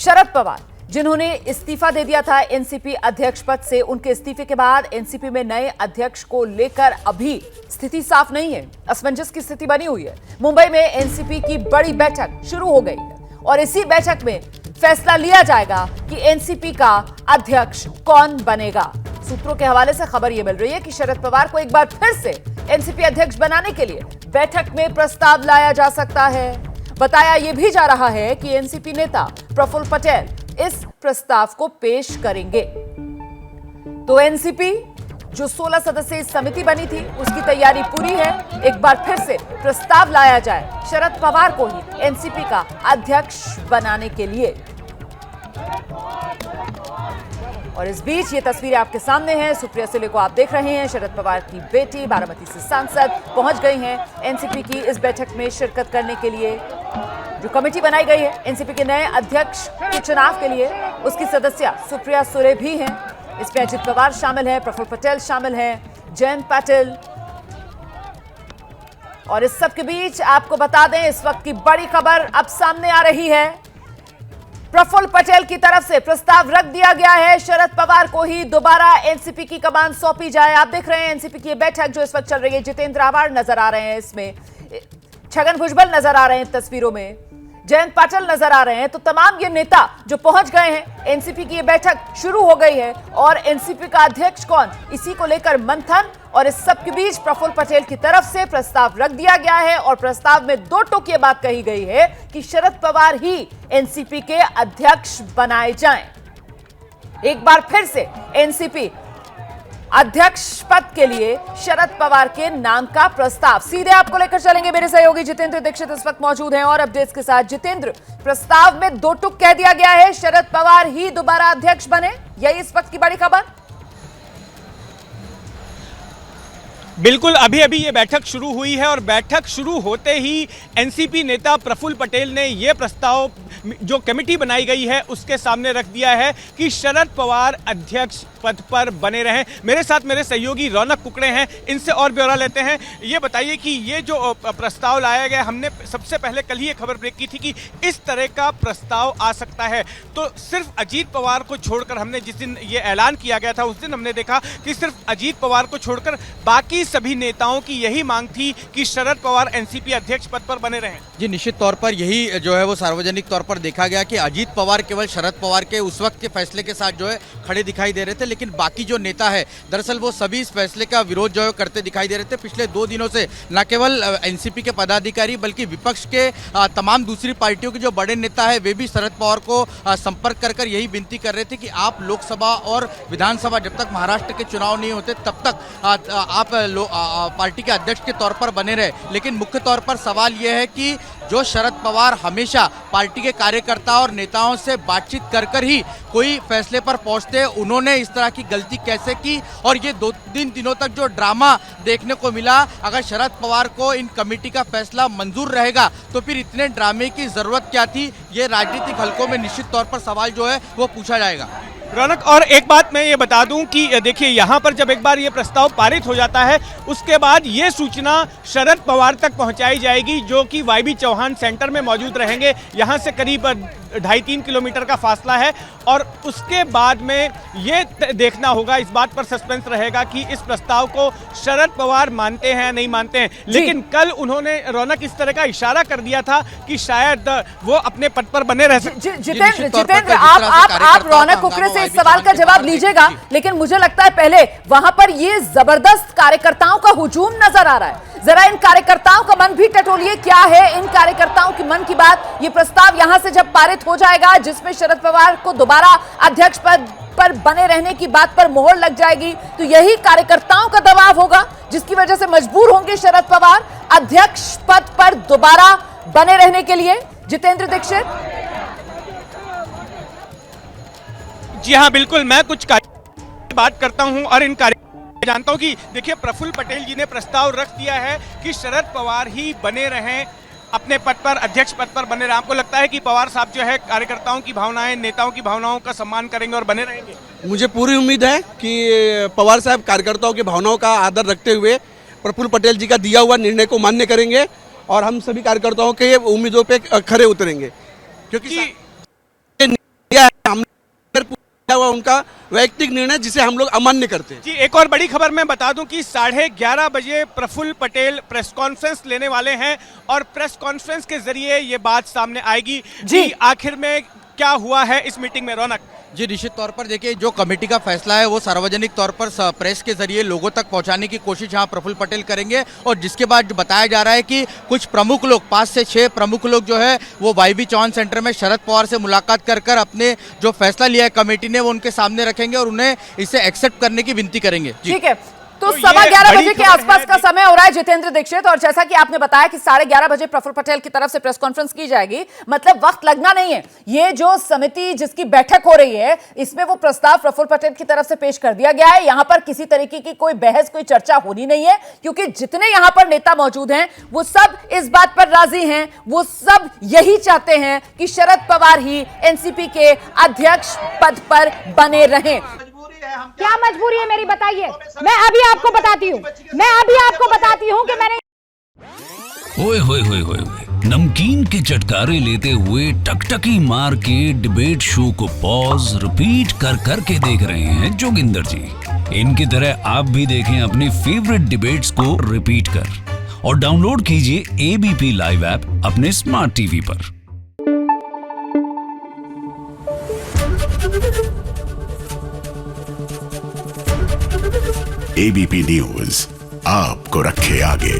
शरद पवार जिन्होंने इस्तीफा दे दिया था एनसीपी अध्यक्ष पद से, उनके इस्तीफे के बाद एनसीपी में नए अध्यक्ष को लेकर अभी स्थिति साफ नहीं है, असमंजस की स्थिति बनी हुई है। मुंबई में एनसीपी की बड़ी बैठक शुरू हो गई है और इसी बैठक में फैसला लिया जाएगा कि एनसीपी का अध्यक्ष कौन बनेगा। सूत्रों के हवाले से खबर यह मिल रही है कि शरद पवार को एक बार फिर से एनसीपी अध्यक्ष बनाने के लिए बैठक में प्रस्ताव लाया जा सकता है। बताया यह भी जा रहा है कि एनसीपी नेता प्रफुल्ल पटेल इस प्रस्ताव को पेश करेंगे। तो एनसीपी जो 16 सदस्यीय समिति बनी थी उसकी तैयारी पूरी है। एक बार फिर से प्रस्ताव लाया जाए शरद पवार को ही एनसीपी का अध्यक्ष बनाने के लिए। और इस बीच ये तस्वीरें आपके सामने हैं। सुप्रिया सुले को आप देख रहे हैं। शरद पवार की बेटी बारामती से सांसद पहुंच गई हैं एनसीपी की इस बैठक में शिरकत करने के लिए। जो कमेटी बनाई गई है एनसीपी के नए अध्यक्ष के चुनाव के लिए, उसकी सदस्य सुप्रिया सुले भी हैं। इसमें अजित पवार शामिल है, प्रफुल्ल पटेल शामिल हैं, जयंत पाटिल। और इस सब के बीच आपको बता दें इस वक्त की बड़ी खबर अब सामने आ रही है। प्रफुल्ल पटेल की तरफ से प्रस्ताव रख दिया गया है, शरद पवार को ही दोबारा एनसीपी की कमान सौंपी जाए। आप देख रहे हैं एनसीपी की बैठक जो इस वक्त चल रही है। जितेंद्र आव्हाड नजर आ रहे हैं, इसमें छगन भुजबल नजर आ रहे हैं तस्वीरों में, जयंत पाटिल नजर आ रहे हैं। तो तमाम ये नेता जो पहुंच गए हैं, एनसीपी की ये बैठक शुरू हो गई है और एनसीपी का अध्यक्ष कौन, इसी को लेकर मंथन। और इस सब के बीच प्रफुल्ल पटेल की तरफ से प्रस्ताव रख दिया गया है और प्रस्ताव में दो टूक ये बात कही गई है कि शरद पवार ही एनसीपी के अध्यक्ष बनाए जाएं। एक बार फिर से एनसीपी अध्यक्ष पद के लिए शरद पवार के नाम का प्रस्ताव। सीधे आपको लेकर चलेंगे मेरे सहयोगी जितेंद्र दीक्षित इस वक्त मौजूद हैं और अपडेट्स के साथ। जितेंद्र, प्रस्ताव में दो टूक कह दिया गया है, शरद पवार ही दोबारा अध्यक्ष बने, यही इस वक्त की बड़ी खबर। बिल्कुल, अभी अभी ये बैठक शुरू हुई है और बैठक शुरू होते ही एनसीपी नेता प्रफुल्ल पटेल ने ये प्रस्ताव जो कमेटी बनाई गई है उसके सामने रख दिया है कि शरद पवार अध्यक्ष पद पर बने रहें। मेरे साथ मेरे सहयोगी रौनक कुकड़े हैं, इनसे और ब्यौरा लेते हैं। ये बताइए कि ये जो प्रस्ताव लाया गया, हमने सबसे पहले कल ही ये खबर ब्रेक की थी कि इस तरह का प्रस्ताव आ सकता है, तो सिर्फ अजीत पवार को छोड़कर, हमने जिस दिन ये ऐलान किया गया था उस दिन हमने देखा कि सिर्फ अजीत पवार को छोड़कर बाकी सभी नेताओं की यही मांग थी कि शरद पवार एनसीपी अध्यक्ष पद पर बने रहें। जी, निश्चित तौर पर यही जो है वो सार्वजनिक तौर पर देखा गया कि अजीत पवार केवल शरद पवार के उस वक्त के फैसले के साथ जो है खड़े दिखाई दे रहे थे, लेकिन बाकी जो नेता है दरअसल वो सभी इस फैसले का विरोध जो है करते दिखाई दे रहे थे। पिछले 2 दिनों से न केवल एनसीपी के पदाधिकारी बल्कि विपक्ष के तमाम दूसरी पार्टियों के जो बड़े नेता है वे भी शरद पवार को संपर्क कर यही विनती कर रहे थे कि आप लोकसभा और विधानसभा, जब तक महाराष्ट्र के चुनाव नहीं होते तब तक आप पार्टी के अध्यक्ष के तौर पर बने रहे। लेकिन मुख्य तौर पर सवाल यह है कि जो शरद पवार हमेशा पार्टी के कार्यकर्ता और नेताओं से बातचीत कर ही कोई फैसले पर पहुंचते हैं, उन्होंने इस तरह की गलती कैसे की। और ये 2-3 दिनों तक जो ड्रामा देखने को मिला, अगर शरद पवार को इन कमेटी का फैसला मंजूर रहेगा तो फिर इतने ड्रामे की जरूरत क्या थी, ये राजनीतिक हलकों में निश्चित तौर पर सवाल जो है वो पूछा जाएगा। रौनक, और एक बात मैं ये बता दूं कि देखिए यहाँ पर जब एक बार ये प्रस्ताव पारित हो जाता है उसके बाद ये सूचना शरद पवार तक पहुंचाई जाएगी, जो कि वाईबी चौहान सेंटर में मौजूद रहेंगे। यहाँ से करीब 2.5-3 किलोमीटर का फासला है और उसके बाद में ये देखना होगा, इस बात पर सस्पेंस रहेगा कि इस प्रस्ताव को शरद पवार मानते हैं या नहीं मानते हैं। लेकिन कल उन्होंने, रौनक, इस तरह का इशारा कर दिया था कि शायद वो अपने पद पर बने रह सकते। जितेंद्र, आप रौनक कुकड़े से इस सवाल का जवाब लीजिएगा, लेकिन मुझे लगता है पहले वहां पर ये जबरदस्त कार्यकर्ताओं का हुजूम नजर आ रहा है। जरा इन कार्यकर्ताओं का मन भी टटोलिए, क्या है इन कार्यकर्ताओं के मन की बात। ये प्रस्ताव यहां से जब पारित हो जाएगा जिसमें शरद पवार को दोबारा अध्यक्ष पद पर बने रहने की बात पर मोहर लग जाएगी, तो यही कार्यकर्ताओं का दबाव होगा जिसकी वजह से मजबूर होंगे शरद पवार अध्यक्ष पद पर दोबारा बने रहने के लिए। जितेंद्र दीक्षित। जी हाँ, बिल्कुल, मैं कुछ बात करता हूं और इन जानता हूं कि देखिए प्रफुल्ल पटेल जी ने प्रस्ताव रख दिया है कि शरद पवार ही बने रहें अपने पद पर, अध्यक्ष पद पर बने रहें। आपको लगता है कि पवार साहब जो है कार्यकर्ताओं की भावनाएं, नेताओं की भावनाओं का सम्मान करेंगे और बने रहेंगे? मुझे पूरी उम्मीद है कि पवार साहब कार्यकर्ताओं की भावनाओं का आदर रखते हुए प्रफुल्ल पटेल जी का दिया हुआ निर्णय को मान्य करेंगे और हम सभी कार्यकर्ताओं के उम्मीदों पे खरे उतरेंगे, क्योंकि उनका वैयक्तिक निर्णय जिसे हम लोग अमान्य करते हैं। जी, एक और बड़ी खबर मैं बता दूं कि 11:30 बजे प्रफुल्ल पटेल प्रेस कॉन्फ्रेंस लेने वाले हैं और प्रेस कॉन्फ्रेंस के जरिए ये बात सामने आएगी कि आखिर में क्या हुआ है इस मीटिंग में। रौनक जी, निश्चित तौर पर देखिए, जो कमेटी का फैसला है वो सार्वजनिक तौर पर प्रेस के जरिए लोगों तक पहुंचाने की कोशिश यहाँ प्रफुल्ल पटेल करेंगे। और जिसके बाद बताया जा रहा है कि कुछ प्रमुख लोग, 5 से 6 प्रमुख लोग जो है वो वाईबी चौहान सेंटर में शरद पवार से मुलाकात कर कर अपने जो फैसला लिया है कमेटी ने वो उनके सामने रखेंगे और उन्हें इसे एक्सेप्ट करने की विनती करेंगे। ठीक है, तो तो 11:15 बड़ी बजे के खबर आसपास है। का समय हो रहा है जितेंद्र दीक्षित, और जैसा कि आपने बताया कि 11:30 बजे प्रफुल्ल पटेल की तरफ से प्रेस कॉन्फ्रेंस की जाएगी, मतलब वक्त लगना नहीं है। ये जो समिति जिसकी बैठक हो रही है इसमें वो प्रस्ताव प्रफुल्ल पटेल की तरफ से पेश कर दिया गया है। यहां पर किसी तरीके की कोई बहस, कोई चर्चा होनी नहीं है, क्योंकि जितने यहां पर नेता मौजूद हैं वो सब इस बात पर राजी हैं, वो सब यही चाहते हैं कि शरद पवार ही एनसीपी के अध्यक्ष पद पर बने रहें। क्या मजबूरी है मेरी, बताइए। मैं अभी आपको बताती हूँ कि मैंने ओए होए होए होए होए, नमकीन के चटकारे लेते हुए टकटकी मार के डिबेट शो को पॉज रिपीट कर कर के देख रहे हैं जोगिंदर जी। इनकी तरह आप भी देखें अपनी फेवरेट डिबेट्स को रिपीट कर और डाउनलोड कीजिए एबीपी लाइव ऐप अपने स्मार्ट टीवी पर। एबीपी न्यूज आपको रखे आगे।